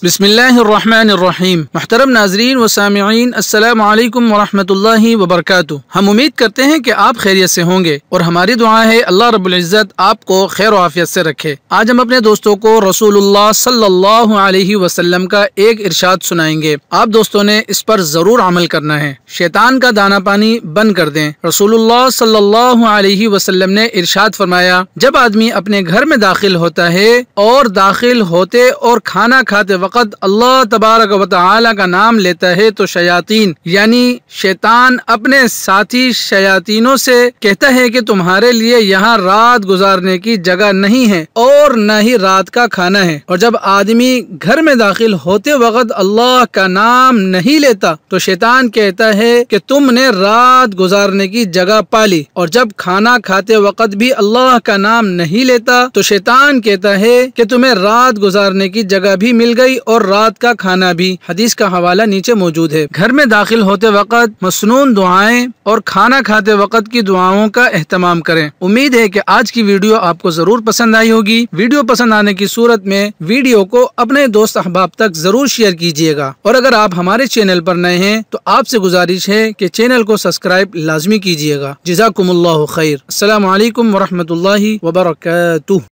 बिस्मिल्लाहिर्रहमानिर्रहीम। मुहतरम नाजरीन व सामिईन, अस्सलामु अलैकुम वरहमतुल्लाहि वबरकातुहू। हम उम्मीद करते हैं कि आप खैरियत से होंगे और हमारी दुआ है अल्लाह रब्बुल इज़्ज़त आपको खैर व आफियत से रखे। आज हम अपने दोस्तों को रसूलुल्लाह सल्लल्लाहु अलैहि वसल्लम का एक इरशाद सुनाएंगे। आप दोस्तों ने इस पर जरूर अमल करना है। शैतान का दाना पानी बंद कर दें। रसूलुल्लाह सल्लल्लाहु अलैहि वसल्लम ने इरशाद फरमाया, जब आदमी अपने घर में दाखिल होता है और दाखिल होते और खाना खाते वक्त अल्लाह तबारक व तआला का नाम लेता है तो शयातीन यानी शैतान अपने साथी शयातीनों से कहता है कि तुम्हारे लिए यहाँ रात गुजारने की जगह नहीं है और न ही रात का खाना है। और जब आदमी घर में दाखिल होते वक्त अल्लाह का नाम नहीं लेता तो शैतान कहता है कि तुमने रात गुजारने की जगह पाली। और जब खाना खाते वक्त भी अल्लाह का नाम नहीं लेता तो शैतान कहता है कि तुम्हें रात गुजारने की जगह भी मिल गई और रात का खाना भी। हदीस का हवाला नीचे मौजूद है। घर में दाखिल होते वक्त मसनून दुआएं और खाना खाते वक्त की दुआओं का एहतमाम करें। उम्मीद है कि आज की वीडियो आपको जरूर पसंद आई होगी। वीडियो पसंद आने की सूरत में वीडियो को अपने दोस्त अहबाब तक जरूर शेयर कीजिएगा। और अगर आप हमारे चैनल पर नए हैं तो आपसे गुजारिश है कि चैनल को सब्सक्राइब लाजमी कीजिएगा। जज़ाकुमुल्लाहु खैर। अस्सलामु अलैकुम वरहमतुल्लाहि वबरकातुहू।